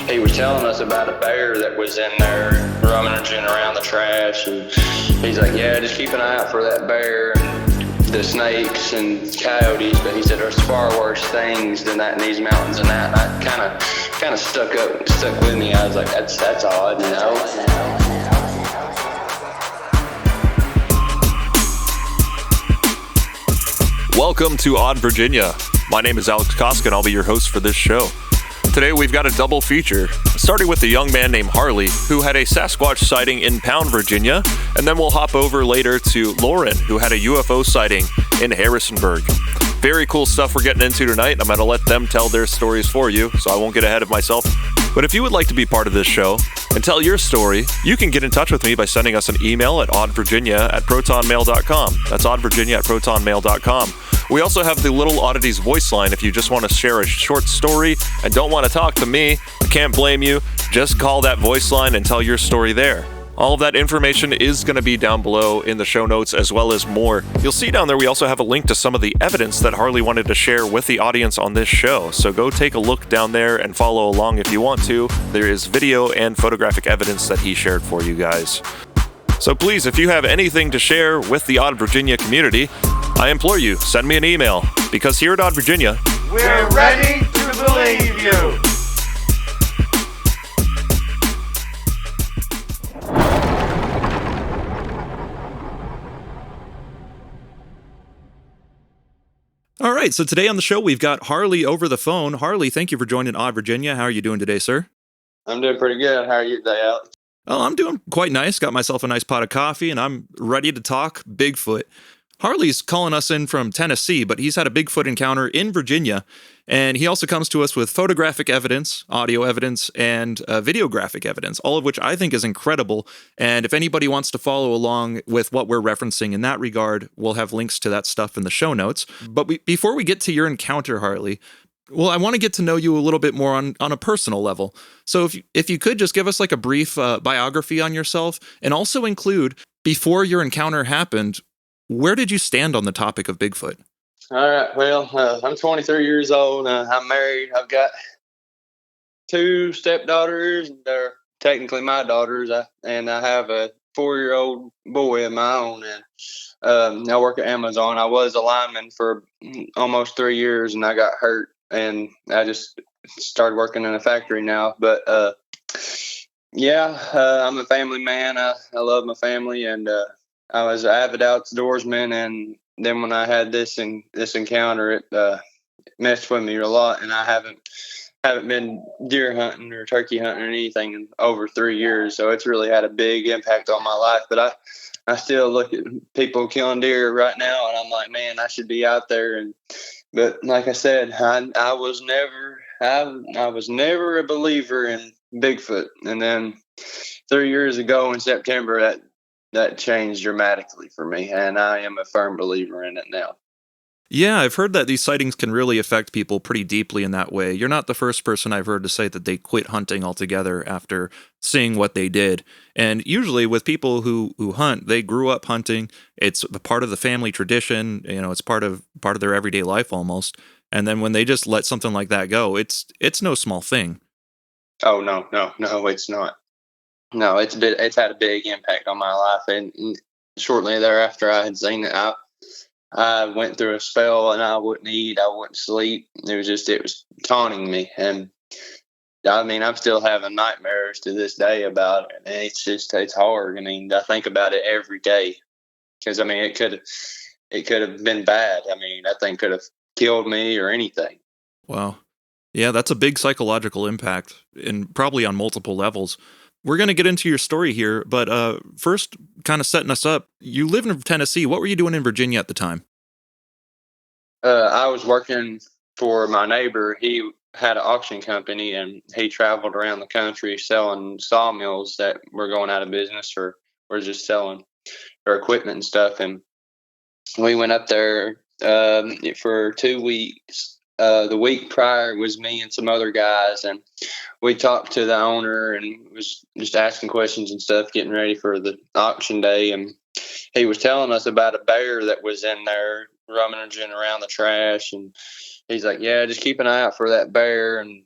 he was telling us about a bear that was in there rummaging around the trash, and he's like, yeah, just keep an eye out for that bear, the snakes and coyotes. But he said there's far worse things than that in these mountains and that. And I kind of stuck with me. I was like, that's odd, you know. Welcome to Odd Virginia. My name is Alex Koska, and I'll be your host for this show. Today we've got a double feature, starting with a young man named Harley, who had a Sasquatch sighting in Pound, Virginia, and then we'll hop over later to Loren, who had a UFO sighting in Harrisonburg. Very cool stuff we're getting into tonight. I'm going to let them tell their stories for you, so I won't get ahead of myself. But if you would like to be part of this show and tell your story, you can get in touch with me by sending us an email at oddvirginia@protonmail.com. That's oddvirginia@protonmail.com. We also have the Little Oddities voice line if you just want to share a short story and don't want to talk to me. I can't blame you. Just call that voice line and tell your story there. All of that information is going to be down below in the show notes, as well as more. You'll see down there we also have a link to some of the evidence that Harley wanted to share with the audience on this show. So go take a look down there and follow along if you want to. There is video and photographic evidence that he shared for you guys. So please, if you have anything to share with the Odd Virginia community, I implore you, send me an email, because here at Odd Virginia, we're ready to believe you. All right, so today on the show, we've got Harley over the phone. Harley, thank you for joining Odd Virginia. How are you doing today, sir? I'm doing pretty good. How are you today, Alex? Oh, I'm doing quite nice. Got myself a nice pot of coffee, and I'm ready to talk Bigfoot. Harley's calling us in from Tennessee, but he's had a Bigfoot encounter in Virginia, and he also comes to us with photographic evidence, audio evidence, and videographic evidence, all of which I think is incredible. And if anybody wants to follow along with what we're referencing in that regard, we'll have links to that stuff in the show notes. But before we get to your encounter, Harley, well, I want to get to know you a little bit more on a personal level. So if you could just give us like a brief biography on yourself, and also include, before your encounter happened, where did you stand on the topic of Bigfoot? All right. Well, I'm 23 years old. I'm married. I've got two stepdaughters. They're technically my daughters. And I have a 4-year-old boy of my own. And I work at Amazon. I was a lineman for almost 3 years, and I got hurt. And I just started working in a factory now. But I'm a family man. I love my family, and I was an avid outdoorsman, and then when I had this encounter, it messed with me a lot, and I haven't been deer hunting or turkey hunting or anything in over 3 years, so it's really had a big impact on my life. But I still look at people killing deer right now, and I'm like, man, I should be out there. But like I said, I was never a believer in Bigfoot, and then 3 years ago in September, that changed dramatically for me, and I am a firm believer in it now. Yeah, I've heard that these sightings can really affect people pretty deeply in that way. You're not the first person I've heard to say that they quit hunting altogether after seeing what they did. And usually with people who hunt, they grew up hunting. It's a part of the family tradition. You know, it's part of their everyday life almost. And then when they just let something like that go, it's no small thing. Oh, no, it's not. No, it's had a big impact on my life, and shortly thereafter, I had seen it. I went through a spell, and I wouldn't eat, I wouldn't sleep. It was taunting me, and I mean, I'm still having nightmares to this day about it, and it's hard. I mean, I think about it every day, because I mean, it could have been bad. I mean, that thing could have killed me or anything. Wow, yeah, that's a big psychological impact, and probably on multiple levels. We're going to get into your story here, but first, kind of setting us up, you live in Tennessee. What were you doing in Virginia at the time? I was working for my neighbor. He had an auction company, and he traveled around the country selling sawmills that were going out of business or were just selling their equipment and stuff. And we went up there for 2 weeks. The week prior was me and some other guys, and we talked to the owner and was just asking questions and stuff, getting ready for the auction day. And he was telling us about a bear that was in there rummaging around the trash. And he's like, yeah, just keep an eye out for that bear. And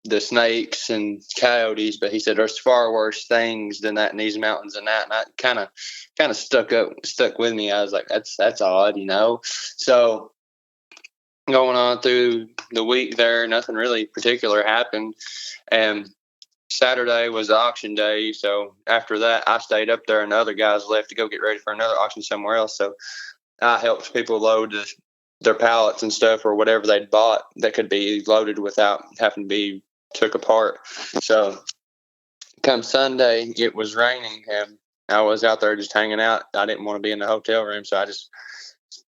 the snakes and coyotes, but he said there's far worse things than that in these mountains and that. And that kind of stuck with me. I was like, that's odd, you know? So going on through the week there, nothing really particular happened. And Saturday was the auction day. So after that, I stayed up there and the other guys left to go get ready for another auction somewhere else. So I helped people load their pallets and stuff or whatever they'd bought that could be loaded without having to be took apart. So come Sunday, it was raining and I was out there just hanging out. I didn't want to be in the hotel room, so I just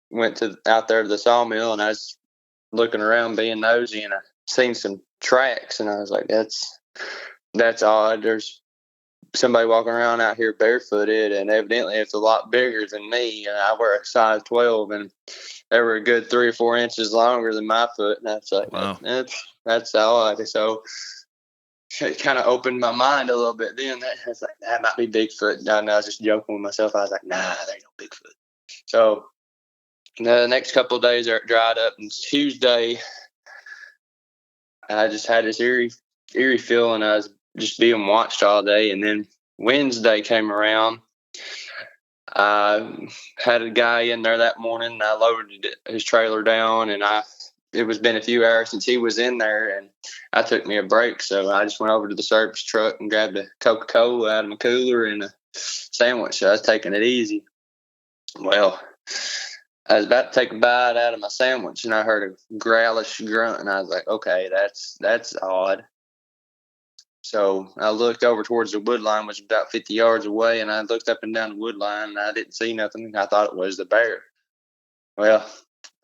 went out there to the sawmill and I was looking around being nosy, and I seen some tracks and I was like, that's odd. There's somebody walking around out here barefooted, and evidently it's a lot bigger than me. I wear a size 12 and they were a good 3 or 4 inches longer than my foot. And that's like, Wow. that's odd. So it kind of opened my mind a little bit then. I was like, that might be Bigfoot. And I was just joking with myself. I was like, nah, there ain't no Bigfoot. So the next couple of days are dried up, and Tuesday I just had this eerie feeling. I was just being watched all day. And then Wednesday came around. I had a guy in there that morning, and I loaded his trailer down, and it was been a few hours since he was in there, and I took me a break. So I just went over to the service truck and grabbed a Coca-Cola out of my cooler and a sandwich. So I was taking it easy. Well, I was about to take a bite out of my sandwich, and I heard a growlish grunt, and I was like, okay, that's odd. So I looked over towards the wood line, which was about 50 yards away, and I looked up and down the wood line, and I didn't see nothing. I thought it was the bear. Well,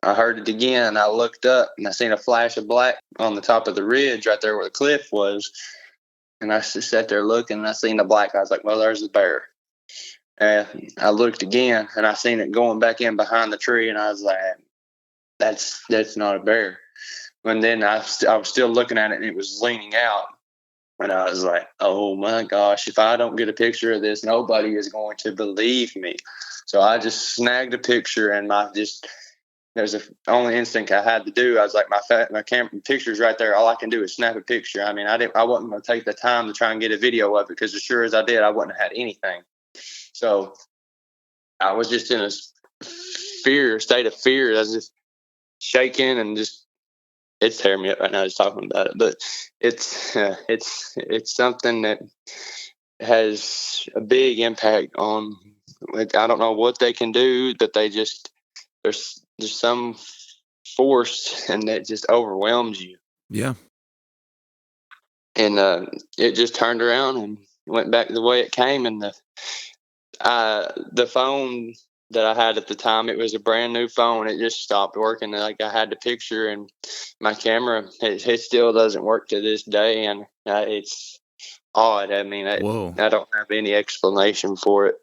I heard it again. I looked up, and I seen a flash of black on the top of the ridge right there where the cliff was. And I just sat there looking, and I seen the black. I was like, well, there's the bear. And I looked again, and I seen it going back in behind the tree, and I was like, that's not a bear. And then I was still looking at it, and it was leaning out. And I was like, oh my gosh, if I don't get a picture of this, nobody is going to believe me. So I just snagged a picture, and there's the only instinct I had to do. I was like, my camera picture's right there. All I can do is snap a picture. I mean, I wasn't going to take the time to try and get a video of it, because as sure as I did, I wouldn't have had anything. So I was just in a state of fear. I was just shaking and it's tearing me up right now just talking about it. But it's something that has a big impact on. I don't know what they can do, that there's some force, and that just overwhelms you. Yeah. And it just turned around and went back the way it came. And the phone that I had at the time, it was a brand new phone. It just stopped working. Like, I had the picture, and my camera, it still doesn't work to this day. And it's odd. I mean, Whoa. I don't have any explanation for it.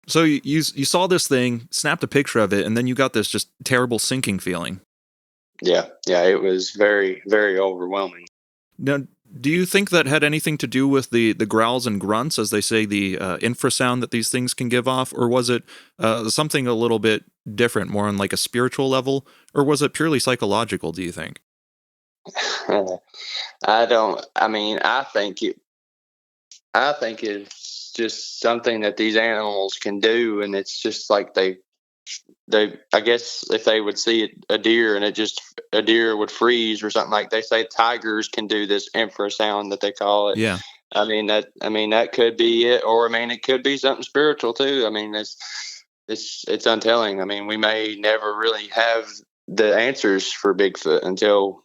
So you saw this thing, snapped a picture of it, and then you got this just terrible sinking feeling. Yeah, it was very, very overwhelming. Now, do you think that had anything to do with the growls and grunts, as they say, the infrasound that these things can give off, or was it something a little bit different, more on like a spiritual level, or was it purely psychological, do you think? I think it's just something that these animals can do, and it's just like they I guess if they would see a deer and a deer would freeze or something, like they say tigers can do this infrasound that they call it. Yeah. I mean that could be it, or it could be something spiritual too. I mean, it's untelling. I mean, we may never really have the answers for Bigfoot until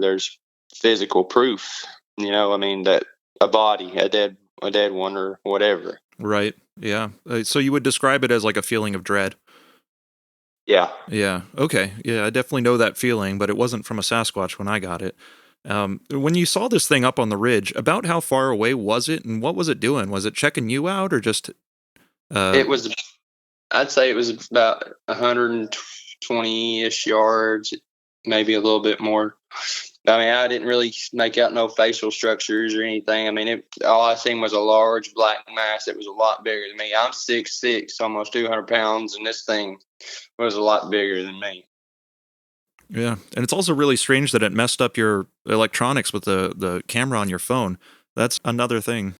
there's physical proof. I mean, that a body, a dead one, or whatever. Right. Yeah. So you would describe it as like a feeling of dread. Yeah. Yeah. Okay. Yeah, I definitely know that feeling, but it wasn't from a Sasquatch when I got it. When you saw this thing up on the ridge, about how far away was it, and what was it doing? Was it checking you out, or just? I'd say it was about 120-ish yards, maybe a little bit more. I mean, I didn't really make out no facial structures or anything. I mean, all I seen was a large black mass that was a lot bigger than me. I'm 6'6", almost 200 pounds, and this thing was a lot bigger than me. Yeah, and it's also really strange that it messed up your electronics with the camera on your phone. That's another thing.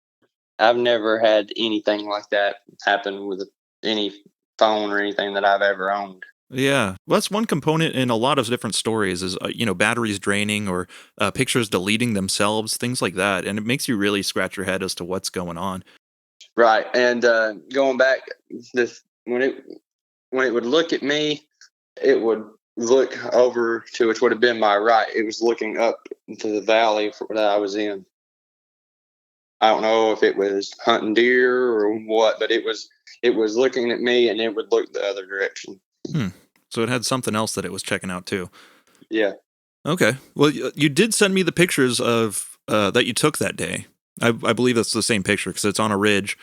I've never had anything like that happen with any phone or anything that I've ever owned. Yeah, well, that's one component in a lot of different stories is, batteries draining or pictures deleting themselves, things like that. And it makes you really scratch your head as to what's going on. Right. And going back, this when it would look at me, it would look over to which would have been my right. It was looking up into the valley that I was in. I don't know if it was hunting deer or what, but it was looking at me, and it would look the other direction. So it had something else that it was checking out too. Yeah. Okay. Well, you did send me the pictures of that you took that day. I believe that's the same picture because it's on a ridge.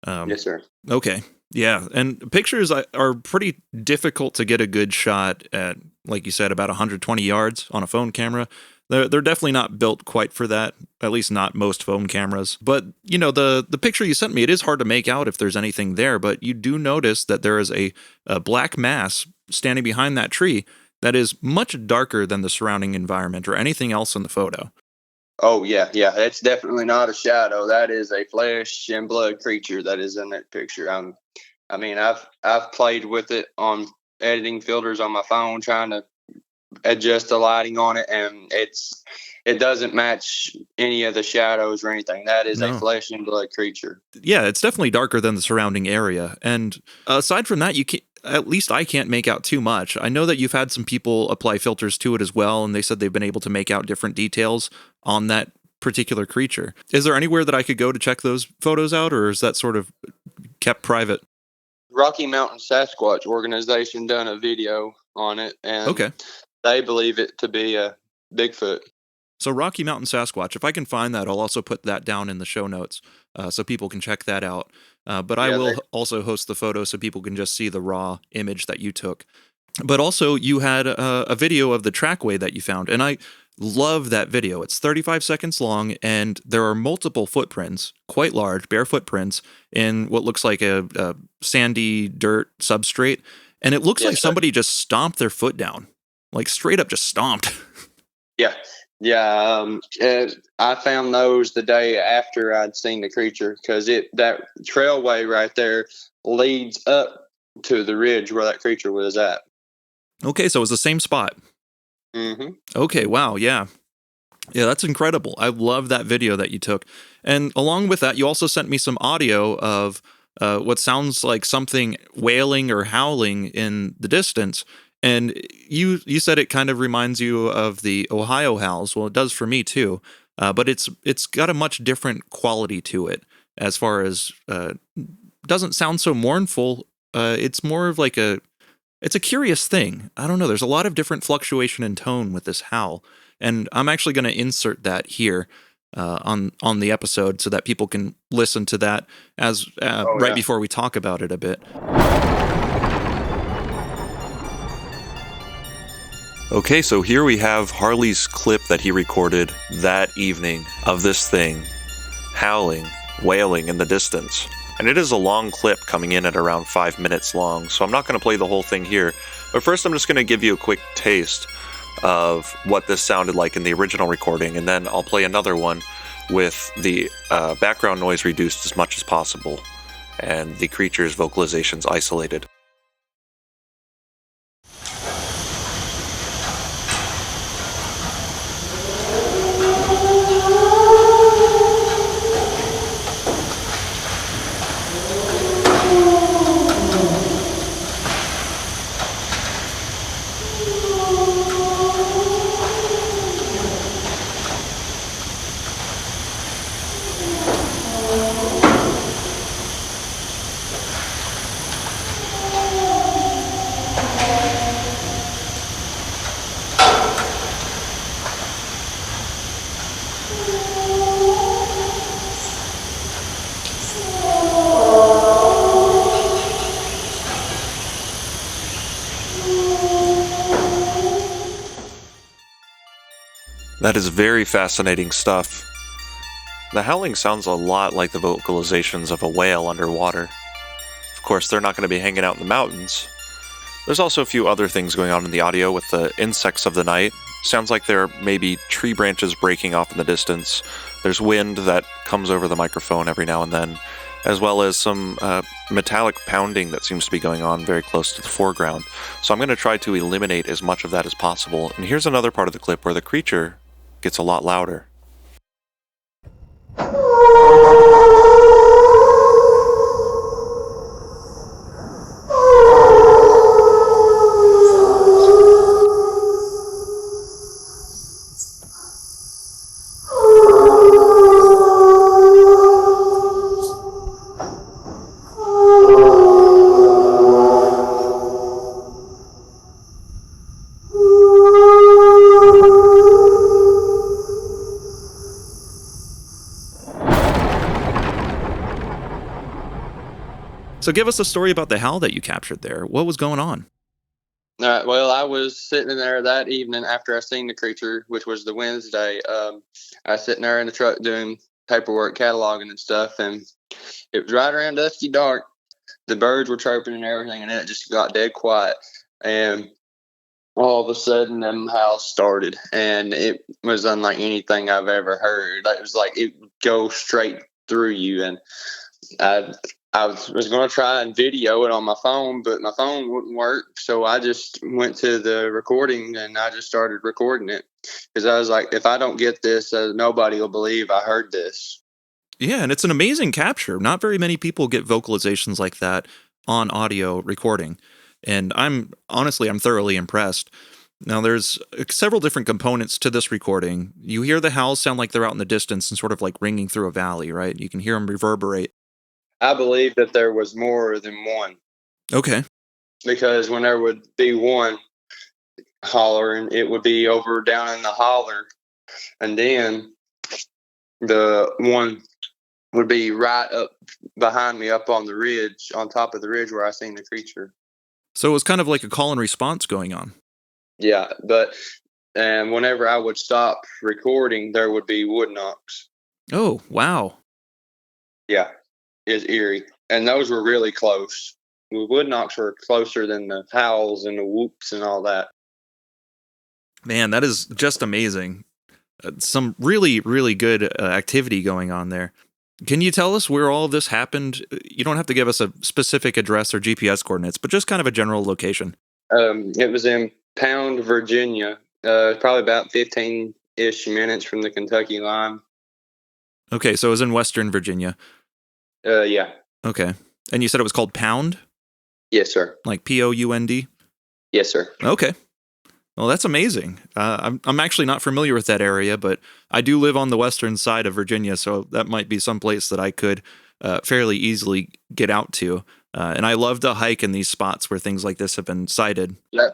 Yes, sir. Okay. Yeah, and pictures are pretty difficult to get a good shot at, like you said, about 120 yards on a phone camera. They're definitely not built quite for that, at least not most phone cameras. But, the picture you sent me, it is hard to make out if there's anything there, but you do notice that there is a black mass standing behind that tree that is much darker than the surrounding environment or anything else in the photo. Oh, yeah. It's definitely not a shadow. That is a flesh and blood creature that is in that picture. I've played with it on editing filters on my phone, trying to adjust the lighting on it, and it doesn't match any of the shadows or anything. That is a flesh and blood creature. Yeah, it's definitely darker than the surrounding area. And aside from that, at least I can't make out too much. I know that you've had some people apply filters to it as well, and they said they've been able to make out different details on that particular creature. Is there anywhere that I could go to check those photos out, or is that sort of kept private? Rocky Mountain Sasquatch organization done a video on it, and okay, they believe it to be a Bigfoot. So Rocky Mountain Sasquatch, if I can find that, I'll also put that down in the show notes so people can check that out. But I will also host the photo so people can just see the raw image that you took. But also you had a video of the trackway that you found, and I love that video. It's 35 seconds long, and there are multiple footprints, quite large, bare footprints, in what looks like a sandy dirt substrate. And it looks like somebody just stomped their foot down, like straight up just stomped. Yeah. I found those the day after I'd seen the creature, because that trailway right there leads up to the ridge where that creature was at. Okay, so it was the same spot. Mm-hmm. Okay, wow, yeah. Yeah, that's incredible. I love that video that you took. And along with that, you also sent me some audio of what sounds like something wailing or howling in the distance. And you said it kind of reminds you of the Ohio howls. Well, it does for me too. But it's got a much different quality to it as far as doesn't sound so mournful. It's more of like it's a curious thing. I don't know. There's a lot of different fluctuation in tone with this howl. And I'm actually going to insert that here on the episode so that people can listen to that right before we talk about it a bit. Okay, so here we have Harley's clip that he recorded that evening of this thing howling, wailing in the distance. And it is a long clip coming in at around 5 minutes long, so I'm not going to play the whole thing here. But first I'm just going to give you a quick taste of what this sounded like in the original recording, and then I'll play another one with the background noise reduced as much as possible and the creature's vocalizations isolated. That is very fascinating stuff. The howling sounds a lot like the vocalizations of a whale underwater. Of course, they're not going to be hanging out in the mountains, There's also a few other things going on in the audio with the insects of the night. Sounds like there may be tree branches breaking off in the distance. There's wind that comes over the microphone every now and then, as well as some metallic pounding that seems to be going on very close to the foreground. So I'm going to try to eliminate as much of that as possible. And here's another part of the clip where the creature gets a lot louder. So give us a story about the howl that you captured there. What was going on? Well, I was sitting there that evening after I seen the creature, which was the Wednesday. I was sitting there in the truck doing paperwork, cataloging and stuff, and it was right around dusky dark. The birds were chirping and everything, and then it just got dead quiet. And all of a sudden, them howls started, and it was unlike anything I've ever heard. It was like it would go straight through you, and I was going to try and video it on my phone, but my phone wouldn't work. So I just went to the recording and I just started recording it because I was like, if I don't get this, nobody will believe I heard this. Yeah, and it's an amazing capture. Not very many people get vocalizations like that on audio recording. And I'm thoroughly impressed. Now, there's several different components to this recording. You hear the howls sound like they're out in the distance and sort of like ringing through a valley, right? You can hear them reverberate. I believe that there was more than one. Okay. Because when there would be one hollering, it would be over down in the holler. And then the one would be right up behind me up on the ridge, on top of the ridge where I seen the creature. So it was kind of like a call and response going on. Yeah, and whenever I would stop recording, there would be wood knocks. Oh, wow. Yeah. Is eerie, and those were really close. The wood knocks were closer than the howls and the whoops and all that. Man, that is just amazing. Some really, really good activity going on there. Can you tell us where all of this happened? You don't have to give us a specific address or GPS coordinates, but just kind of a general location. It was in Pound, Virginia. Probably about 15-ish minutes from the Kentucky line. Okay, so it was in Western Virginia. Yeah. Okay. And you said it was called Pound? Yes, sir. Like Pound? Yes, sir. Okay. Well, that's amazing. I'm actually not familiar with that area, but I do live on the western side of Virginia, so that might be some place that I could fairly easily get out to. And I love to hike in these spots where things like this have been sighted. The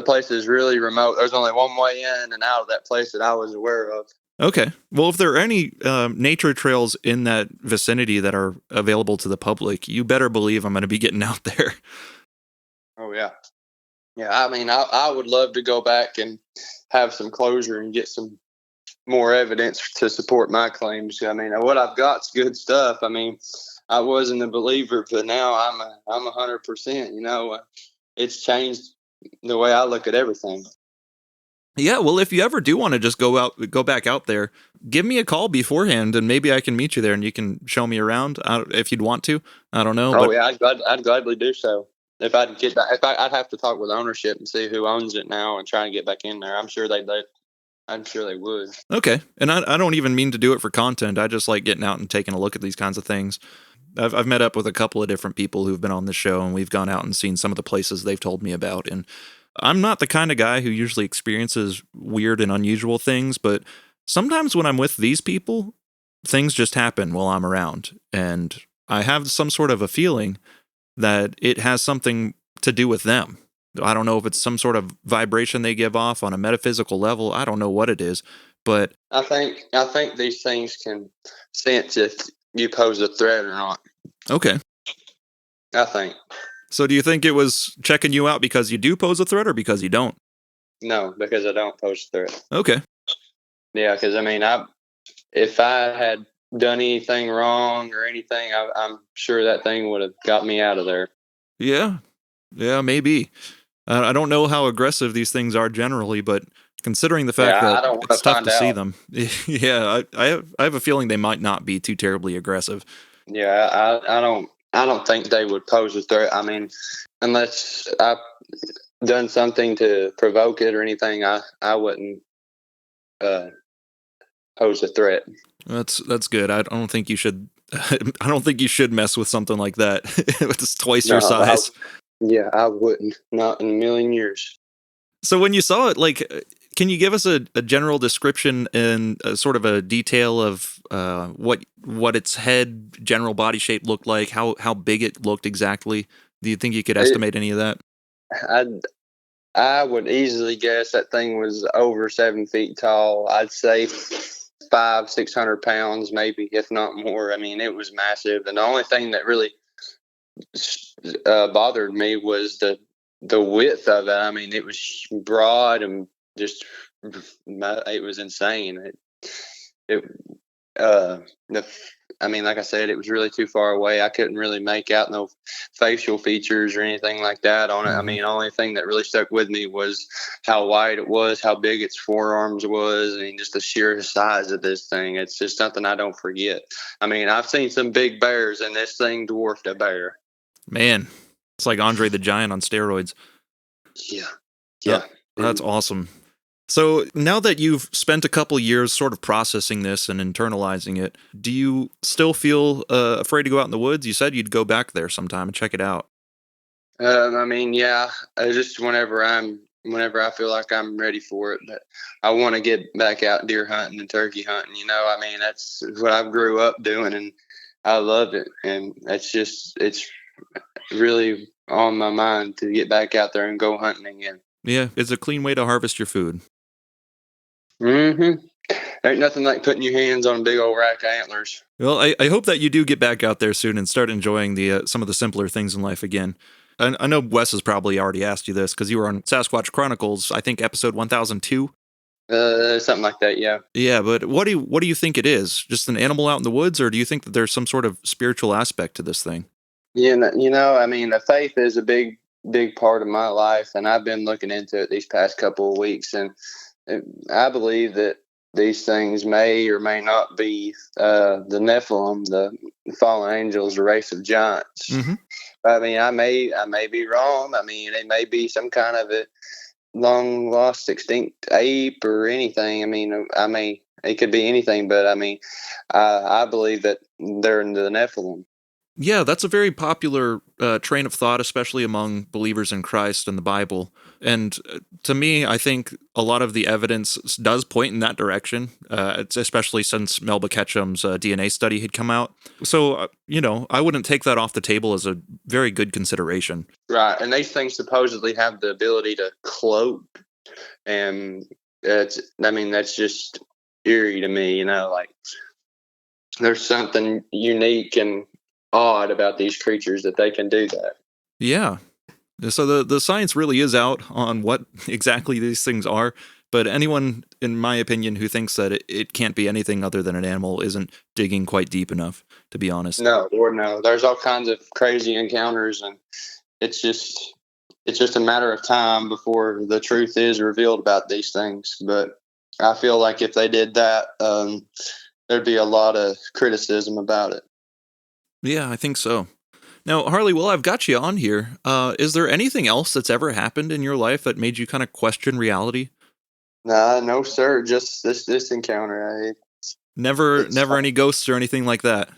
place is really remote. There's only one way in and out of that place that I was aware of. Okay. Well, if there are any nature trails in that vicinity that are available to the public, you better believe I'm going to be getting out there. Oh, yeah. Yeah, I mean, I would love to go back and have some closure and get some more evidence to support my claims. I mean, what I've got's good stuff. I mean, I wasn't a believer, but now I'm 100%. You know, it's changed the way I look at everything. Yeah, well, if you ever do want to just go back out there, give me a call beforehand, and maybe I can meet you there, and you can show me around if you'd want to. I don't know. Oh, yeah, I'd gladly do so. If I'd get back, I'd have to talk with ownership and see who owns it now and try and get back in there. I'm sure they would. Okay, and I don't even mean to do it for content. I just like getting out and taking a look at these kinds of things. I've met up with a couple of different people who've been on the show, and we've gone out and seen some of the places they've told me about. And I'm not the kind of guy who usually experiences weird and unusual things, but sometimes when I'm with these people, things just happen while I'm around, and I have some sort of a feeling that it has something to do with them. I don't know if it's some sort of vibration they give off on a metaphysical level. I don't know what it is, but I think these things can sense if you pose a threat or not. Okay. I think. So do you think it was checking you out because you do pose a threat or because you don't? No, because I don't pose a threat. Okay. Yeah, because I mean, if I had done anything wrong or anything, I'm sure that thing would have got me out of there. Yeah. Yeah, maybe. I don't know how aggressive these things are generally, but considering the fact Yeah, I that don't want to it's tough find to see out. them, yeah, I have a feeling they might not be too terribly aggressive. Yeah, I don't think they would pose a threat. I mean, unless I've done something to provoke it or anything, I wouldn't uh, pose a threat. That's good. I don't think you should. I don't think you should mess with something like that. It's twice your No, size. yeah, I wouldn't. Not in a million years. So when you saw it, like, can you give us a general description and sort of a detail of what its head, general body shape looked like, how big it looked exactly? Do you think you could It, estimate any of that? I I would easily guess that thing was over 7 feet tall. I'd say 600 pounds, maybe if not more. I mean, it was massive, and the only thing that really bothered me was the width of it. I mean, it was broad and just it was insane. It the I mean, like I said, it was really too far away. I couldn't really make out no facial features or anything like that on it. I Hmm. mean, the only thing that really stuck with me was how wide it was, how big its forearms was. I mean, just the sheer size of this thing. It's just something I don't forget. I mean, I've seen some big bears, and this thing dwarfed a bear. Man, it's like Andre the Giant on steroids. Yeah, Uh, yeah. that's awesome. So now that you've spent a couple years sort of processing this and internalizing it, do you still feel afraid to go out in the woods? You said you'd go back there sometime and check it out. I mean, yeah. Just whenever I feel like I'm ready for it, but I want to get back out deer hunting and turkey hunting. I mean, that's what I grew up doing, and I love it. And it's really on my mind to get back out there and go hunting again. Yeah, it's a clean way to harvest your food. Mm-hmm. Ain't nothing like putting your hands on a big old rack of antlers. Well, I hope that you do get back out there soon and start enjoying the some of the simpler things in life again. I know Wes has probably already asked you this because you were on Sasquatch Chronicles, I think episode 1002. Something like that. Yeah. Yeah, but what do you think it is? Just an animal out in the woods, or do you think that there's some sort of spiritual aspect to this thing? I mean, the faith is a big part of my life, and I've been looking into it these past couple of weeks, and I believe that these things may or may not be the Nephilim, the fallen angels, the race of giants. Hmm. I mean, I may be wrong. I mean, it may be some kind of a long lost extinct ape or anything. I mean, it could be anything, but I mean, I believe that they're in the Nephilim. Yeah, that's a very popular train of thought, especially among believers in Christ and the Bible. And to me, I think a lot of the evidence does point in that direction, it's especially since Melba Ketchum's DNA study had come out. So, I wouldn't take that off the table as a very good consideration. Right, and these things supposedly have the ability to cloak, and I mean, that's just eerie to me. Like there's something unique and odd about these creatures that they can do that. Yeah. So the science really is out on what exactly these things are. But anyone, in my opinion, who thinks that it can't be anything other than an animal isn't digging quite deep enough, to be honest. No, or no, there's all kinds of crazy encounters, and it's just it's just a matter of time before the truth is revealed about these things. But I feel like if they did that, there'd be a lot of criticism about it. Yeah, I think so. Now, Harley, while I've got you on here, is there anything else that's ever happened in your life that made you kind of question reality? Nah, no, sir. Just this encounter. Never, It's never any ghosts or anything like that.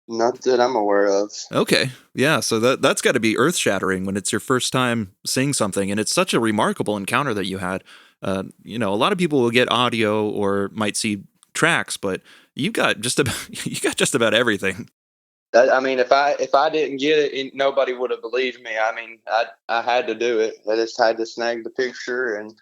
not that I'm aware of. Okay, yeah. So that's got to be earth shattering when it's your first time seeing something, and it's such a remarkable encounter that you had. A lot of people will get audio or might see tracks, but you got just about you got just about everything. I mean, if I didn't get it, nobody would have believed me. I mean, I had to do it. I just had to snag the picture and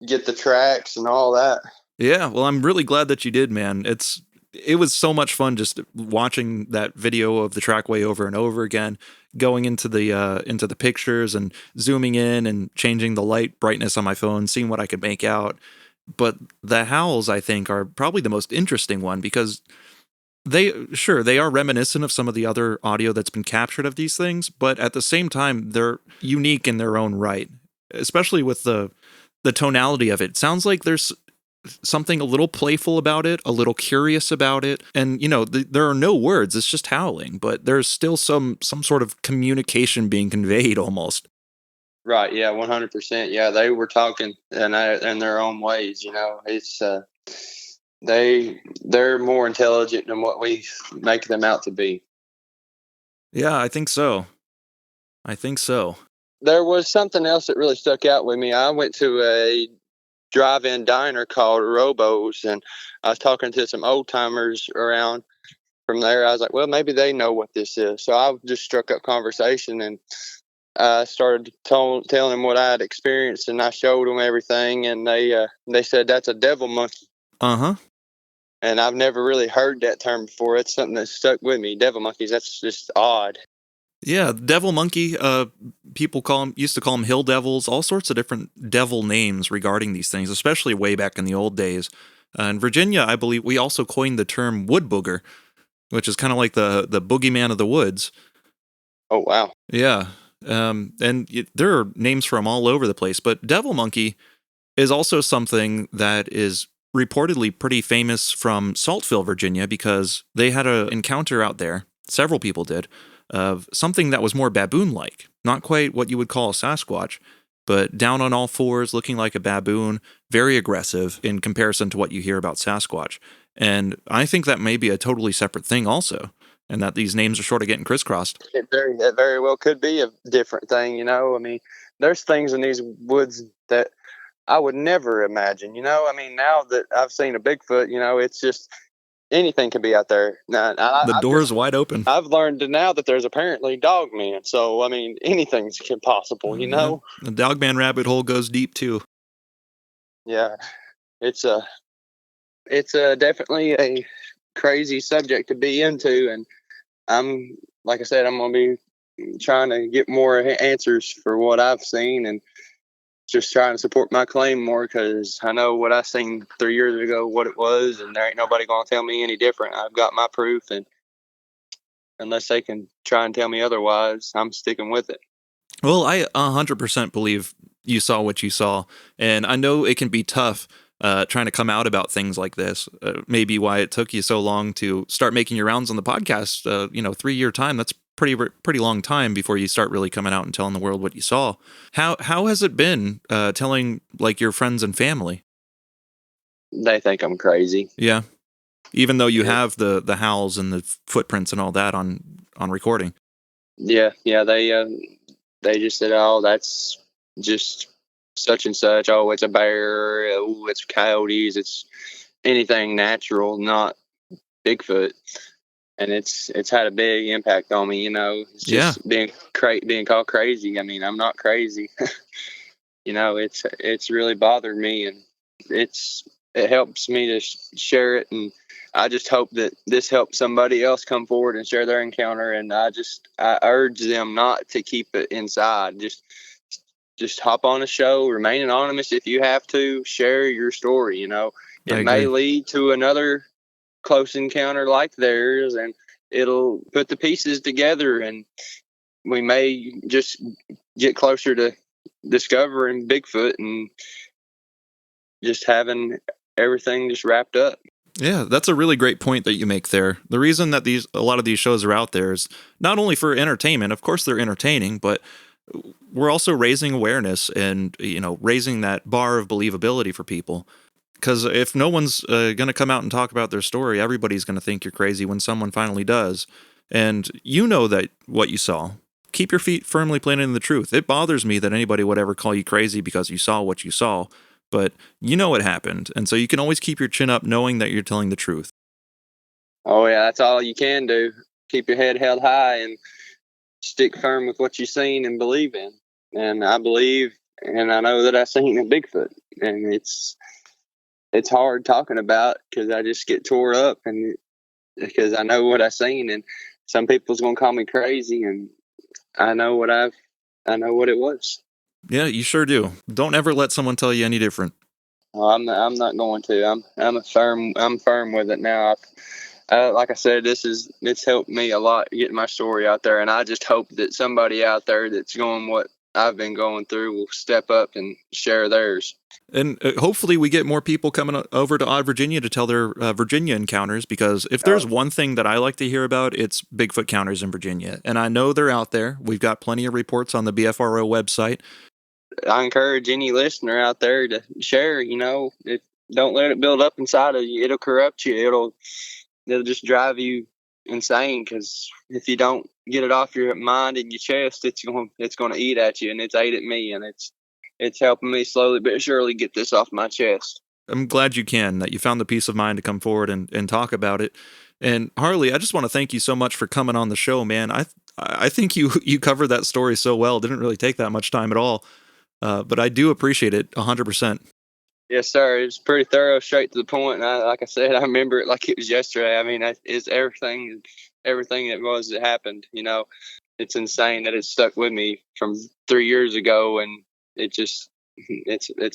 get the tracks and all that. Yeah, well, I'm really glad that you did, man. It was so much fun just watching that video of the trackway over and over again, going into the pictures and zooming in and changing the light brightness on my phone, seeing what I could make out. But the howls, I think, are probably the most interesting one because They are reminiscent of some of the other audio that's been captured of these things, but at the same time, they're unique in their own right, especially with the tonality of it. It sounds like there's something a little playful about it, a little curious about it, and there are no words. It's just howling, but there's still some sort of communication being conveyed almost. Right. Yeah. 100%. Yeah. They were talking in their own ways. It's they're more intelligent than what we make them out to be. Yeah, I think so. There was something else that really stuck out with me. I went to a drive-in diner called Robo's, and I was talking to some old timers around from there. I was like, well, maybe they know what this is. So I just struck up conversation, and I started telling them what I had experienced, and I showed them everything, and they said that's a devil monkey. Uh-huh. And I've never really heard that term before. It's something that stuck with me. Devil monkeys, that's just odd. Yeah, devil monkey, people used to call them hill devils, all sorts of different devil names regarding these things, especially way back in the old days. In Virginia, I believe we also coined the term wood booger, which is kind of like the boogeyman of the woods. Oh, wow. Yeah. There are names from all over the place, but devil monkey is also something that is reportedly pretty famous from Saltville, Virginia, because they had an encounter out there, several people did, of something that was more baboon-like. Not quite what you would call a Sasquatch, but down on all fours, looking like a baboon, very aggressive in comparison to what you hear about Sasquatch. And I think that may be a totally separate thing also, and that these names are sort of getting crisscrossed. It very well could be a different thing, I mean, there's things in these woods that I would never imagine, I mean, now that I've seen a Bigfoot, it's just anything can be out there. Now, The door's wide open. I've learned now that there's apparently dogmen, so I mean, anything's possible, Yeah. The dogman rabbit hole goes deep too. Yeah, it's definitely a crazy subject to be into, and like I said, I'm gonna be trying to get more answers for what I've seen, and just trying to support my claim more, because I know what I seen 3 years ago, what it was, and there ain't nobody gonna tell me any different. I've got my proof, and unless they can try and tell me otherwise, I'm sticking with it. Well, I 100% believe you saw what you saw, and I know it can be tough trying to come out about things like this. Maybe why it took you so long to start making your rounds on the podcast. 3-year time. That's pretty long time before you start really coming out and telling the world what you saw. How has it been telling like your friends and family? They think I'm crazy. Yeah, even though you have the howls and the footprints and all that on recording. Yeah. They just said, "Oh, that's just such and such. Oh, it's a bear. Oh, it's coyotes. It's anything natural, not Bigfoot." And it's had a big impact on me. It's just being called crazy. I mean, I'm not crazy. It's really bothered me, and it helps me to share it. And I just hope that this helps somebody else come forward and share their encounter. And I urge them not to keep it inside. Just hop on a show, remain anonymous if you have to, share your story. It may lead to another close encounter like theirs, and it'll put the pieces together, and we may just get closer to discovering Bigfoot and just having everything just wrapped up. Yeah, that's a really great point that you make there. The reason that a lot of these shows are out there is not only for entertainment. Of course they're entertaining, but we're also raising awareness and raising that bar of believability for people. Because if no one's going to come out and talk about their story, everybody's going to think you're crazy when someone finally does. And you know that what you saw. Keep your feet firmly planted in the truth. It bothers me that anybody would ever call you crazy because you saw what you saw. But you know what happened. And so you can always keep your chin up knowing that you're telling the truth. Oh, yeah, that's all you can do. Keep your head held high and stick firm with what you've seen and believe in. And I believe, and I know that I've seen a Bigfoot. And it's hard talking about because I just get tore up, and because I know what I've seen, and some people's gonna call me crazy, and I know what it was. Yeah, you sure do. Don't ever let someone tell you any different. I'm not going to. I'm firm with it now. like I said, it's helped me a lot getting my story out there, and I just hope that somebody out there that's going what I've been going through will step up and share theirs. And hopefully we get more people coming over to Odd Virginia to tell their Virginia encounters, because if there's one thing that I like to hear about, it's Bigfoot encounters in Virginia. And I know they're out there. We've got plenty of reports on the BFRO website. I encourage any listener out there to share, don't let it build up inside of you. It'll corrupt you. It'll just drive you insane, because if you don't get it off your mind and your chest, it's going to eat at you, and it's ate at me, and it's helping me slowly but surely get this off my chest. I'm glad that you found the peace of mind to come forward and talk about it. And Harley, I just want to thank you so much for coming on the show, man. I think you covered that story so well. It didn't really take that much time at all, but I do appreciate it 100%. Yes, sir. It was pretty thorough, straight to the point. And like I said, I remember it like it was yesterday. I mean, it's everything that happened. It's insane that it stuck with me from 3 years ago, and it's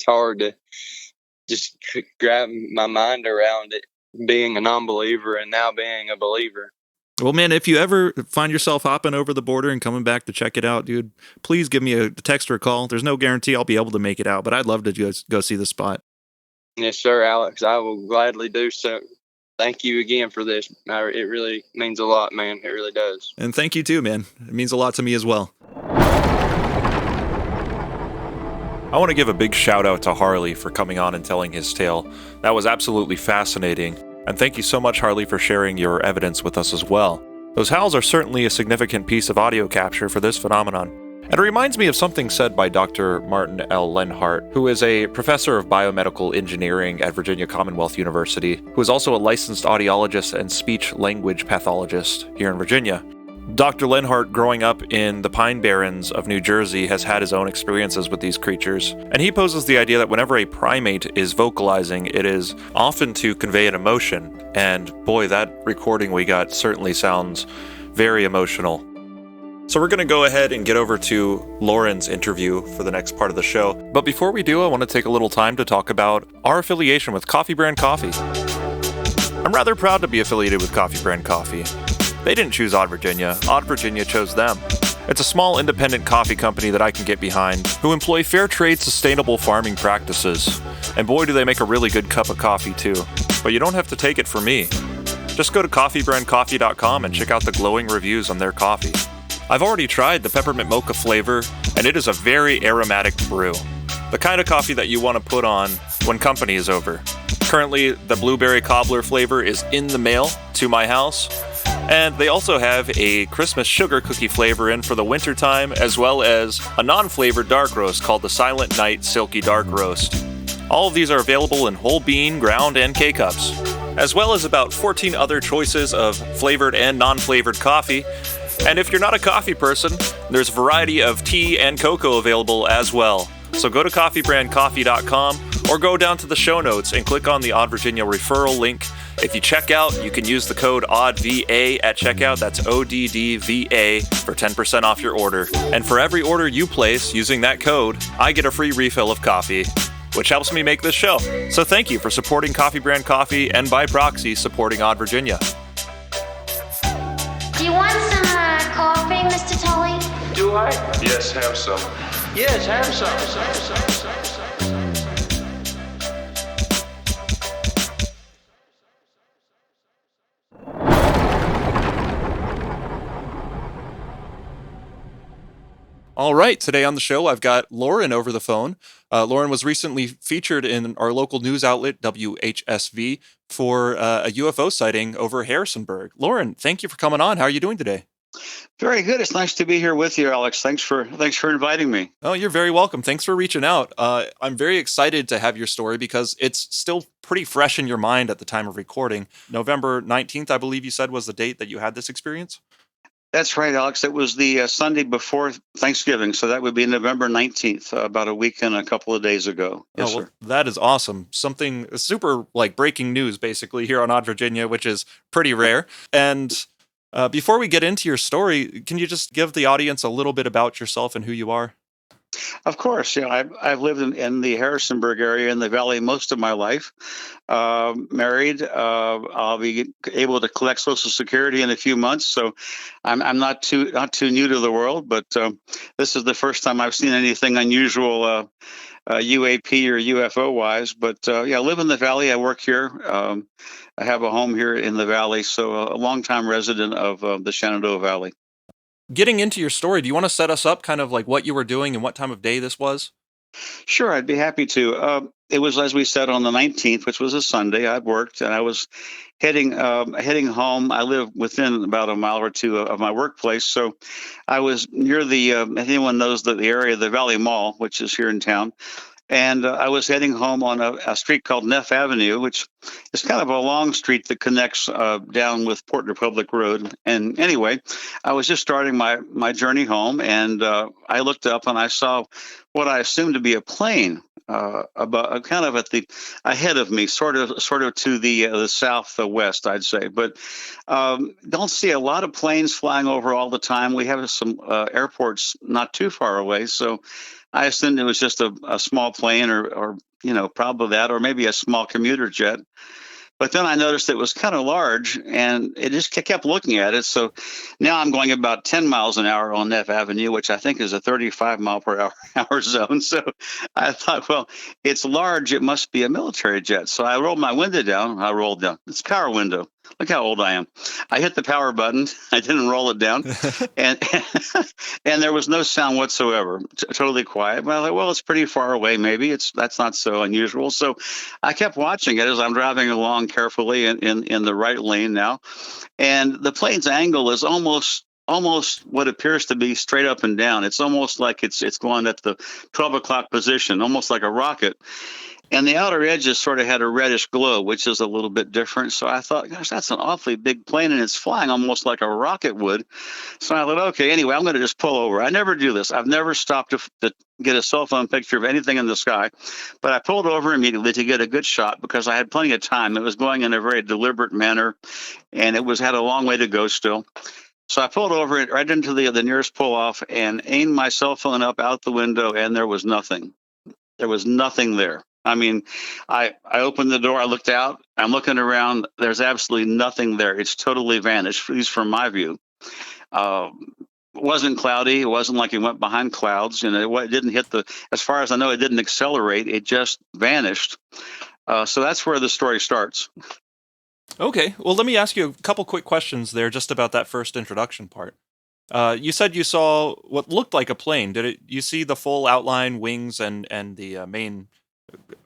hard to just grab my mind around it, being a non-believer and now being a believer. Well, man, if you ever find yourself hopping over the border and coming back to check it out, dude, please give me a text or a call. There's no guarantee I'll be able to make it out, but I'd love to go see the spot. Yes, sir, Alex. I will gladly do so. Thank you again for this. It really means a lot, man. It really does. And thank you too, man. It means a lot to me as well. I want to give a big shout out to Harley for coming on and telling his tale. That was absolutely fascinating. And thank you so much, Harley, for sharing your evidence with us as well. Those howls are certainly a significant piece of audio capture for this phenomenon. And it reminds me of something said by Dr. Martin L. Lenhart, who is a professor of biomedical engineering at Virginia Commonwealth University, who is also a licensed audiologist and speech-language pathologist here in Virginia. Dr. Lenhart, growing up in the Pine Barrens of New Jersey, has had his own experiences with these creatures, and he poses the idea that whenever a primate is vocalizing, it is often to convey an emotion, and boy, that recording we got certainly sounds very emotional. So we're going to go ahead and get over to Loren's interview for the next part of the show, but before we do, I want to take a little time to talk about our affiliation with Coffee Brand Coffee. I'm rather proud to be affiliated with Coffee Brand Coffee. They didn't choose Odd Virginia chose them. It's a small independent coffee company that I can get behind, who employ fair trade sustainable farming practices. And boy, do they make a really good cup of coffee too. But you don't have to take it from me. Just go to coffeebrandcoffee.com and check out the glowing reviews on their coffee. I've already tried the peppermint mocha flavor, and it is a very aromatic brew. The kind of coffee that you want to put on when company is over. Currently, the blueberry cobbler flavor is in the mail to my house. And they also have a Christmas sugar cookie flavor in for the wintertime, as well as a non-flavored dark roast called the Silent Night Silky Dark Roast. All of these are available in whole bean, ground, and K-Cups, as well as about 14 other choices of flavored and non-flavored coffee. And if you're not a coffee person, there's a variety of tea and cocoa available as well. So go to coffeebrandcoffee.com or go down to the show notes and click on the Odd Virginia referral link. If you check out, you can use the code ODDVA at checkout. That's ODDVA for 10% off your order. And for every order you place using that code, I get a free refill of coffee, which helps me make this show. So thank you for supporting Coffee Brand Coffee and by proxy supporting Odd Virginia. Do you want some coffee, Mr. Tully? Do I? Yes, have some. Yes, have some. All right, today on the show, I've got Loren over the phone. Loren was recently featured in our local news outlet, WHSV, for a UFO sighting over Harrisonburg. Loren, thank you for coming on. How are you doing today? Very good. It's nice to be here with you, Alex. Thanks for inviting me. Oh, you're very welcome. Thanks for reaching out. I'm very excited to have your story because it's still pretty fresh in your mind at the time of recording. November 19th, I believe you said, was the date that you had this experience? That's right, Alex. It was the Sunday before Thanksgiving, so that would be November 19th, about a week and a couple of days ago. Yes, sir. That is awesome. Something super like breaking news, basically, here on Odd Virginia, which is pretty rare. And before we get into your story, can you just give the audience a little bit about yourself and who you are? Of course, I've lived in the Harrisonburg area in the valley most of my life. Married, I'll be able to collect Social Security in a few months, so I'm not too new to the world. But this is the first time I've seen anything unusual, UAP or UFO wise. But yeah, I live in the valley. I work here. I have a home here in the valley, so a longtime resident of the Shenandoah Valley. Getting into your story, do you want to set us up kind of like what you were doing and what time of day this was? Sure, I'd be happy to. It was, as we said, on the 19th, which was a Sunday. I'd worked and I was heading home. I live within about a mile or two of my workplace, so I was near the. If anyone knows the area, the Valley Mall, which is here in town. And I was heading home on a street called Neff Avenue, which is kind of a long street that connects down with Port Republic Road. And anyway, I was just starting my journey home, and I looked up and I saw what I assumed to be a plane about kind of at the ahead of me, sort of to the southwest, I'd say. But don't see a lot of planes flying over all the time. We have some airports not too far away, so I assumed it was just a small plane or probably that, or maybe a small commuter jet. But then I noticed it was kind of large, and it just kept looking at it. So now I'm going about 10 miles an hour on Neff Avenue, which I think is a 35 mile per hour zone. So I thought, well, it's large. It must be a military jet. So I rolled my window down. I rolled down. It's a power window. Look how old I am. I hit the power button. I didn't roll it down, and and there was no sound whatsoever. Totally quiet. But I thought, well, it's pretty far away. Maybe that's not so unusual. So I kept watching it as I'm driving along carefully in the right lane now, and the plane's angle is almost what appears to be straight up and down. It's almost like it's going at the 12 o'clock position, almost like a rocket. And the outer edges sort of had a reddish glow, which is a little bit different. So I thought, gosh, that's an awfully big plane, and it's flying almost like a rocket would. So I thought, okay, anyway, I'm going to just pull over. I never do this. I've never stopped to get a cell phone picture of anything in the sky. But I pulled over immediately to get a good shot because I had plenty of time. It was going in a very deliberate manner, and it had a long way to go still. So I pulled over right into the nearest pull-off and aimed my cell phone up out the window, and there was nothing. There was nothing there. I mean, I opened the door, I looked out, I'm looking around, there's absolutely nothing there. It's totally vanished, at least from my view. It wasn't cloudy. It wasn't like it went behind clouds. It didn't hit as far as I know, it didn't accelerate. It just vanished. So that's where the story starts. Okay, well, let me ask you a couple quick questions there just about that first introduction part. You said you saw what looked like a plane. You see the full outline, wings, and the main?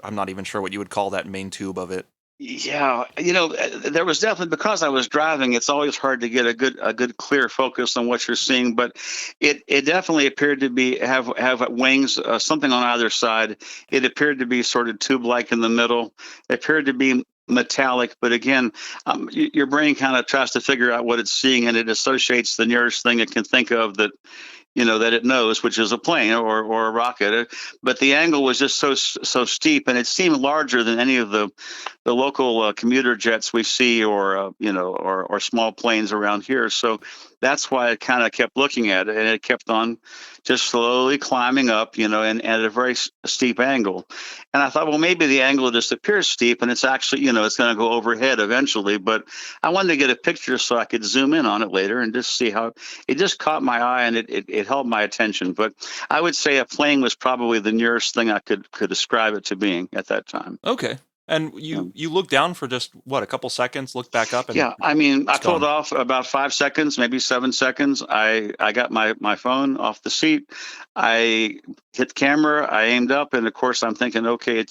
I'm not even sure what you would call that main tube of it. Yeah, there was definitely, because I was driving, it's always hard to get a good clear focus on what you're seeing, but it definitely appeared to have wings, something on either side. It appeared to be sort of tube-like in the middle. It appeared to be metallic, but again, your brain kind of tries to figure out what it's seeing, and it associates the nearest thing it can think of that it knows, which is a plane or a rocket. But the angle was just so steep, and it seemed larger than any of the local commuter jets we see, or small planes around here. So that's why I kind of kept looking at it, and it kept on just slowly climbing up, and at a very steep angle. And I thought, well, maybe the angle just appears steep, and it's actually, it's going to go overhead eventually. But I wanted to get a picture so I could zoom in on it later and just see how it just caught my eye, and it held my attention. But I would say a plane was probably the nearest thing I could describe it to being at that time. Okay. And you looked down for just, a couple seconds, looked back up? And yeah, I mean, I pulled off about 5 seconds, maybe 7 seconds. I got my phone off the seat. I hit the camera. I aimed up, and of course, I'm thinking, okay,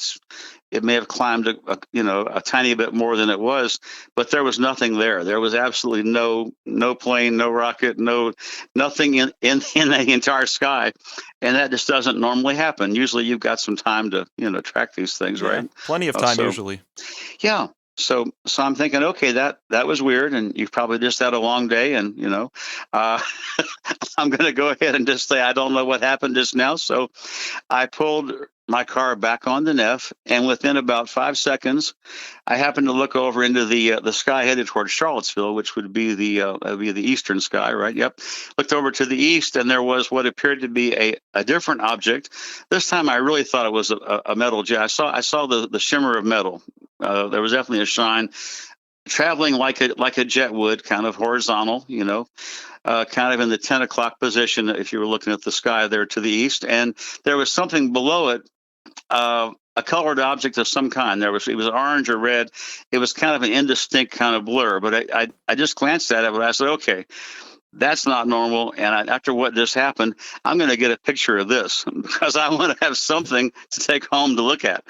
it may have climbed a tiny bit more than it was, but there was nothing there. There was absolutely no plane, no rocket, nothing in the entire sky, and that just doesn't normally happen. Usually, you've got some time to track these things, right? Plenty of time usually. Yeah. So I'm thinking, okay, that was weird, and you've probably just had a long day, and I'm going to go ahead and just say I don't know what happened just now. So I pulled my car back on the Neff, and within about 5 seconds, I happened to look over into the sky headed towards Charlottesville, which would be the eastern sky, right? Yep. Looked over to the east, and there was what appeared to be a different object. This time, I really thought it was a metal jet. I saw the shimmer of metal. There was definitely a shine, traveling like a jet would, kind of horizontal, kind of in the 10 o'clock position if you were looking at the sky there to the east. And there was something below it, a colored object of some kind. It was orange or red. It was kind of an indistinct kind of blur. But I just glanced at it, and I said, okay, that's not normal. And after what just happened, I'm going to get a picture of this because I want to have something to take home to look at.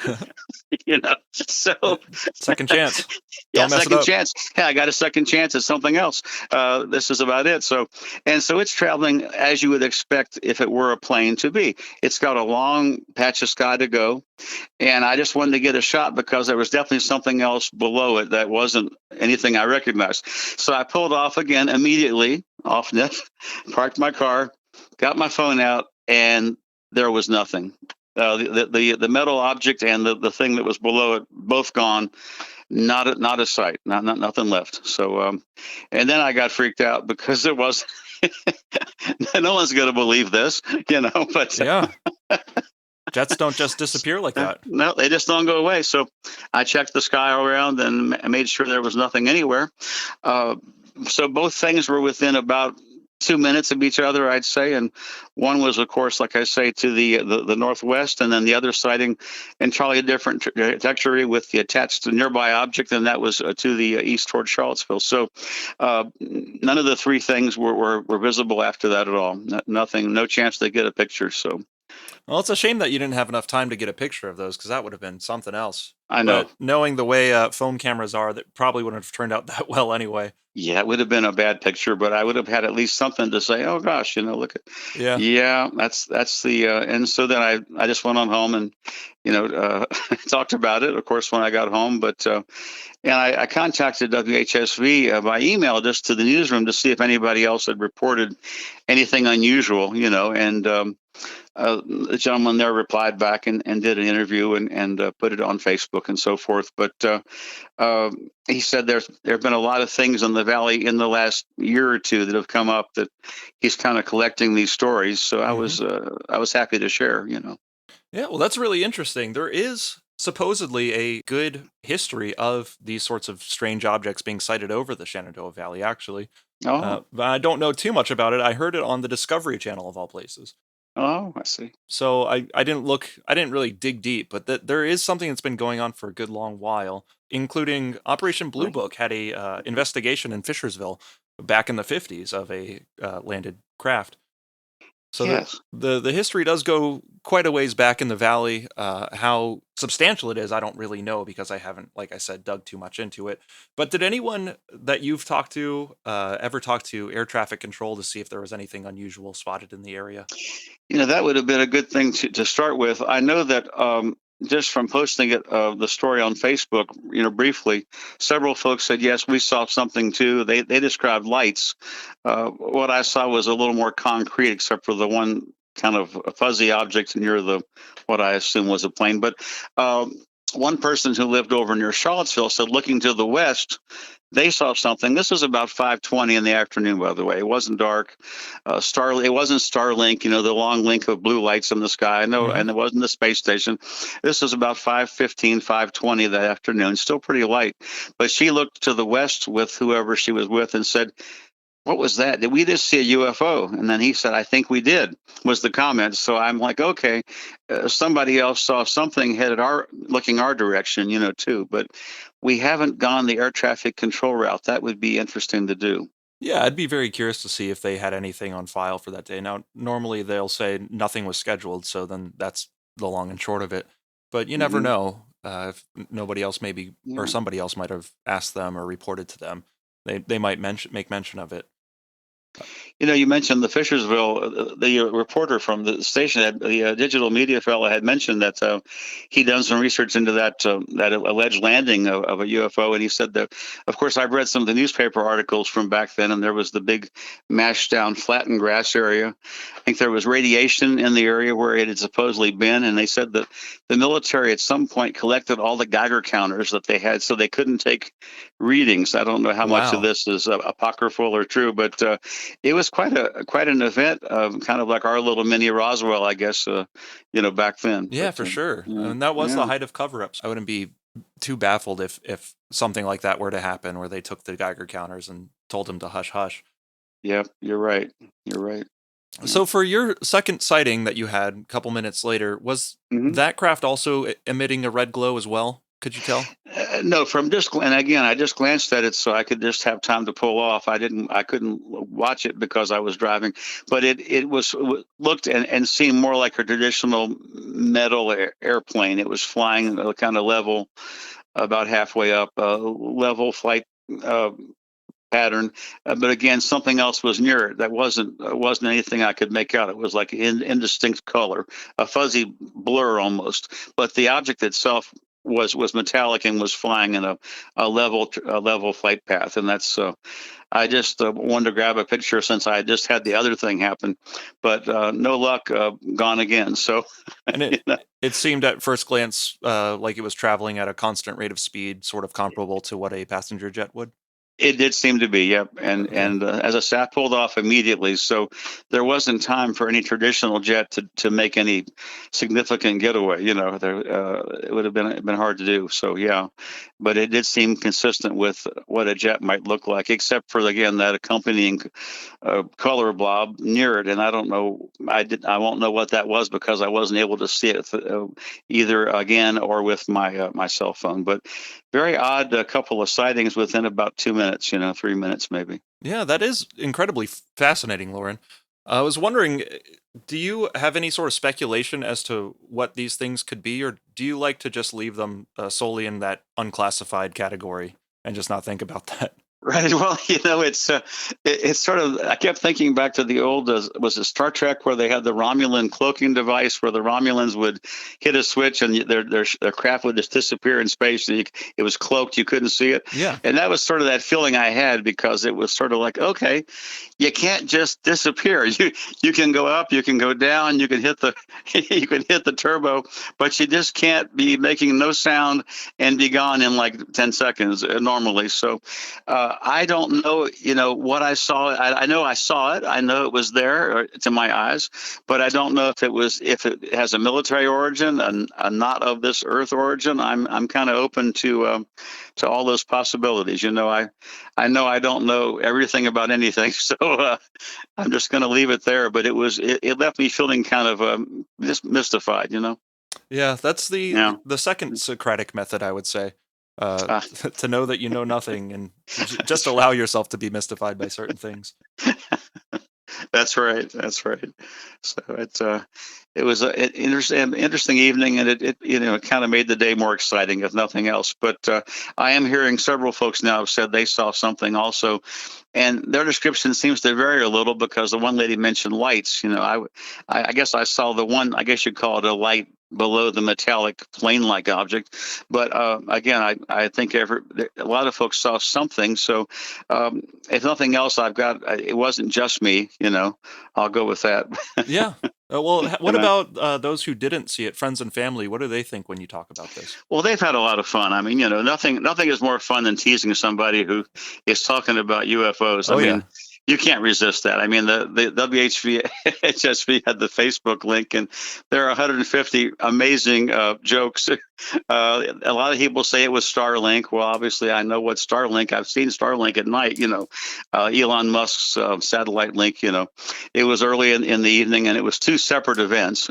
So Second chance. yeah, Don't mess it second up. chance. Yeah, I got a second chance at something else. This is about it. So it's traveling as you would expect if it were a plane to be. It's got a long patch of sky to go, and I just wanted to get a shot because there was definitely something else below it that wasn't anything I recognized. So I pulled off again immediately, off net, parked my car, got my phone out, and there was nothing. The metal object and the thing that was below it both gone. Not a sight, nothing left. So, and then I got freaked out because it was no one's going to believe this, But Yeah. Jets don't just disappear like that. no, they just don't go away. So I checked the sky all around and made sure there was nothing anywhere. So both things were within about 2 minutes of each other, I'd say, and one was, of course, like I say, to the northwest, and then the other sighting entirely a different trajectory with the attached nearby object, and that was to the east toward Charlottesville. So none of the three things were visible after that at all. Nothing, no chance to get a picture. So Well, it's a shame that you didn't have enough time to get a picture of those because that would have been something else. I know. But knowing the way phone cameras are, that probably wouldn't have turned out that well anyway. Yeah, it would have been a bad picture, but I would have had at least something to say. Oh gosh, look at. Yeah. Yeah, that's the. And so then I just went on home and, talked about it. Of course, when I got home, but and I contacted WHSV by email just to the newsroom to see if anybody else had reported anything unusual, and. The gentleman there replied back and did an interview and put it on Facebook and so forth. But he said there have been a lot of things in the valley in the last year or two that have come up that he's kind of collecting these stories. So I was happy to share. Yeah, well, that's really interesting. There is supposedly a good history of these sorts of strange objects being sighted over the Shenandoah Valley, actually. Oh, But I don't know too much about it. I heard it on the Discovery Channel, of all places. I see. So I didn't really dig deep, but there is something that's been going on for a good long while, including Operation Blue Right. Book had a investigation in Fishersville back in the 50s of a landed craft. So Yes. the history does go quite a ways back in the valley. How substantial it is, I don't really know because I haven't, like I said, dug too much into it. But did anyone that you've talked to ever talk to air traffic control to see if there was anything unusual spotted in the area? That would have been a good thing to start with. I know that just from posting it, the story on Facebook, briefly, several folks said, yes, we saw something too. They described lights. What I saw was a little more concrete, except for the one kind of fuzzy object near what I assume was a plane. But one person who lived over near Charlottesville said, looking to the west, they saw something. This was about 5:20 in the afternoon, by the way. It wasn't dark. It wasn't Starlink, the long link of blue lights in the sky. No, Mhm. and it wasn't the space station. This was about 5:15, 5:20 that afternoon. Still pretty light. But she looked to the west with whoever she was with and said, what was that? Did we just see a UFO? And then he said, I think we did, was the comment. So I'm like, okay, somebody else saw something headed looking our direction, too. But we haven't gone the air traffic control route. That would be interesting to do. Yeah, I'd be very curious to see if they had anything on file for that day. Now, normally they'll say nothing was scheduled, so then that's the long and short of it. But you never Mhm. know if nobody else maybe or Yeah. somebody else might have asked them or reported to them. They might make mention of it. You mentioned the Fishersville. The reporter from the station, the digital media fellow, had mentioned that he'd done some research into that alleged landing of a UFO, and he said that, of course, I've read some of the newspaper articles from back then, and there was the big mashed down, flattened grass area. I think there was radiation in the area where it had supposedly been, and they said that the military at some point collected all the Geiger counters that they had, so they couldn't take readings. I don't know how much of Wow. this is apocryphal or true, but it was quite an event, kind of like our little mini Roswell, I guess. Back then. Yeah, But for sure. yeah, And that was the yeah, height of cover-ups. I wouldn't be too baffled if something like that were to happen, where they took the Geiger counters and told him to hush hush. yeah. You're right. You're right. So for your second sighting that you had a couple minutes later, was hmm that craft also emitting a red glow as well? Could you tell? No, from just and again, I just glanced at it so I could just have time to pull off. I couldn't watch it because I was driving, but it was looked and seemed more like a traditional metal airplane. It was flying kind of level, about halfway up, level flight. Uh, Pattern, but again, something else was near it that wasn't anything I could make out. It was like indistinct color, a fuzzy blur almost. But the object itself was metallic and was flying in a level flight path, and that's. I just wanted to grab a picture since I just had the other thing happen, but no luck. Gone again. So, And you know, it seemed at first glance like it was traveling at a constant rate of speed, sort of comparable to what a passenger jet would. it did seem to be, yep. And Okay. as I say, I pulled off immediately, so there wasn't time for any traditional jet to make any significant getaway. It would have been hard to do. So yeah, but it did seem consistent with what a jet might look like, except for again that accompanying color blob near it. And I don't know, I won't know what that was because I wasn't able to see it either again or with my cell phone. But very odd, a couple of sightings within about 2 minutes, 3 minutes maybe. Yeah, that is incredibly fascinating, Lauren. I was wondering, do you have any sort of speculation as to what these things could be, or do you like to just leave them solely in that unclassified category and just not think about that? Right. Well, it's sort of. I kept thinking back to the old. Was it Star Trek where they had the Romulan cloaking device, where the Romulans would hit a switch and their craft would just disappear in space. And it was cloaked; you couldn't see it. Yeah. And that was sort of that feeling I had because it was sort of like, okay, you can't just disappear. You can go up, you can go down, you can hit the you can hit the turbo, but you just can't be making no sound and be gone in like 10 seconds normally. So I don't know, what I saw. I know I saw it. I know it was there to my eyes, but I don't know if it has a military origin and a not of this Earth origin. I'm kind of open to all those possibilities. I know I don't know everything about anything, so I'm just going to leave it there. But it left me feeling kind of just mystified. Yeah, that's Yeah. the second Socratic method, I would say. Uh, To know that you know nothing and to just allow yourself to be mystified by certain things. That's right. That's right. So it was an interesting evening, and it kind of made the day more exciting, if nothing else. But I am hearing several folks now have said they saw something also, and their description seems to vary a little because the one lady mentioned lights. I guess I saw the one. I guess you'd call it a light below the metallic plane-like object. But again, I think a lot of folks saw something. So if nothing else, it wasn't just me. I'll go with that. Yeah. Well, what And about those who didn't see it, friends and family? What do they think when you talk about this? well, they've had a lot of fun. I mean, nothing is more fun than teasing somebody who is talking about UFOs. I Oh, yeah. mean, you can't resist that. I mean, the WHSV had the Facebook link, and there are 150 amazing jokes. A lot of people say it was Starlink. Well, obviously, I know what Starlink. I've seen Starlink at night. Elon Musk's satellite link. It was early in the evening, and it was two separate events.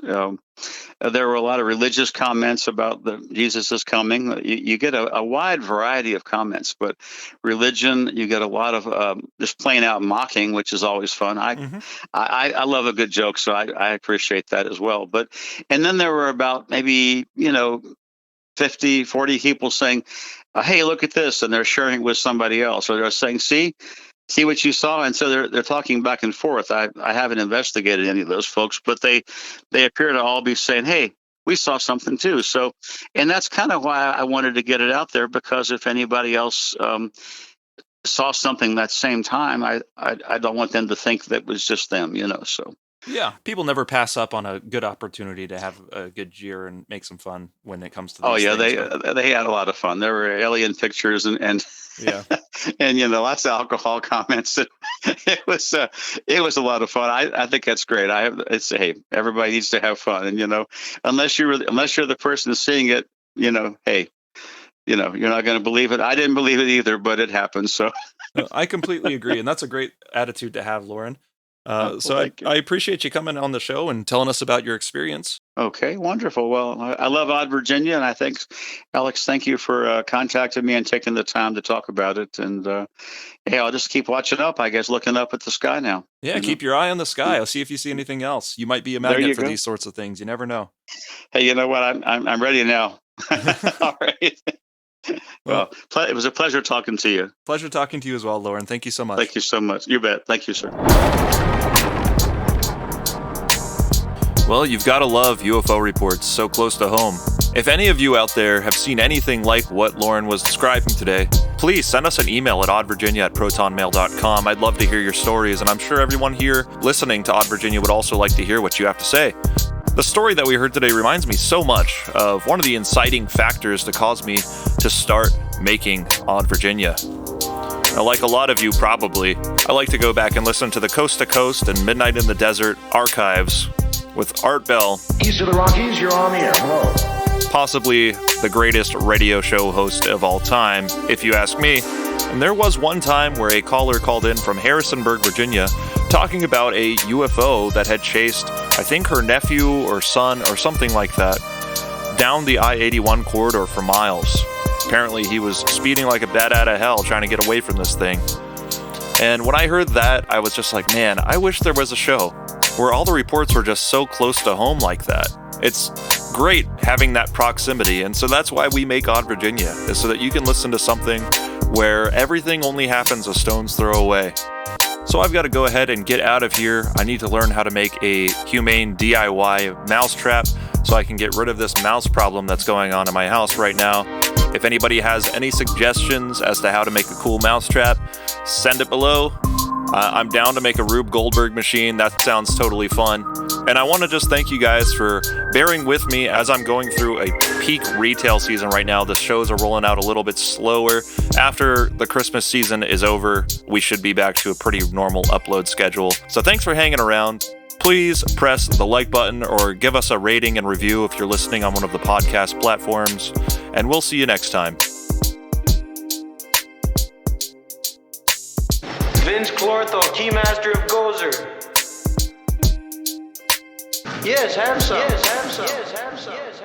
There were a lot of religious comments about Jesus is coming. You get a wide variety of comments, but religion, you get a lot of just plain out mocking, which is always fun. Hmm. I love a good joke, so I appreciate that as well. And then there were about maybe 50, 40 people saying, hey, look at this, and they're sharing it with somebody else, or they're saying, see, see what you saw. And so they're talking back and forth. I haven't investigated any of those folks, but they appear to all be saying, hey, we saw something too. So, and that's kind of why I wanted to get it out there, because if anybody else saw something that same time, I don't want them to think that it was just them, so. Yeah, people never pass up on a good opportunity to have a good jeer and make some fun when it comes to these things. They had a lot of fun. There were alien pictures and yeah, and lots of alcohol comments. It was a lot of fun. I think that's great. Hey, everybody needs to have fun, and unless you're the person seeing it, hey, you're not going to believe it. I didn't believe it either, but it happened. So I completely agree, and that's a great attitude to have, Loren. So I appreciate you coming on the show and telling us about your experience. Okay, wonderful. Well, I love Odd Virginia, and I think, Alex, thank you for contacting me and taking the time to talk about it. And hey, I'll just keep watching up, I guess, looking up at the sky now. Yeah, keep your eye on the sky. I'll see if you see anything else. You might be a magnet for these sorts of things. You never know. Hey, you know what? I'm ready now. All right. Well, it was a pleasure talking to you. Pleasure talking to you as well, Loren. Thank you so much. Thank you so much. You bet. Thank you, sir. Well, you've got to love UFO reports so close to home. If any of you out there have seen anything like what Loren was describing today, please send us an email at oddvirginia@protonmail.com. I'd love to hear your stories, and I'm sure everyone here listening to Odd Virginia would also like to hear what you have to say. The story that we heard today reminds me so much of one of the inciting factors that caused me to start making Odd Virginia. Now, like a lot of you probably, I like to go back and listen to the Coast to Coast and Midnight in the Desert archives with Art Bell. East of the Rockies, you're on the air. Hello. Possibly the greatest radio show host of all time, if you ask me. And there was one time where a caller called in from Harrisonburg, Virginia, talking about a UFO that had chased, I think, her nephew or son or something like that, down the I-81 corridor for miles. Apparently, he was speeding like a bat out of hell trying to get away from this thing. And when I heard that, I was just like, man, I wish there was a show where all the reports were just so close to home like that. It's great having that proximity, and so that's why we make Odd Virginia, is so that you can listen to something where everything only happens a stone's throw away. So I've got to go ahead and get out of here. I need to learn how to make a humane DIY mousetrap so I can get rid of this mouse problem that's going on in my house right now. If anybody has any suggestions as to how to make a cool mousetrap, send it below. I'm down to make a Rube Goldberg machine. That sounds totally fun. And I want to just thank you guys for bearing with me as I'm going through a peak retail season right now. The shows are rolling out a little bit slower. After the Christmas season is over, we should be back to a pretty normal upload schedule. So thanks for hanging around. Please press the like button or give us a rating and review if you're listening on one of the podcast platforms. And we'll see you next time. Vince Clortho, Keymaster of Gozer. Yes, have some. Yes, have some. Yes, have some. Yes,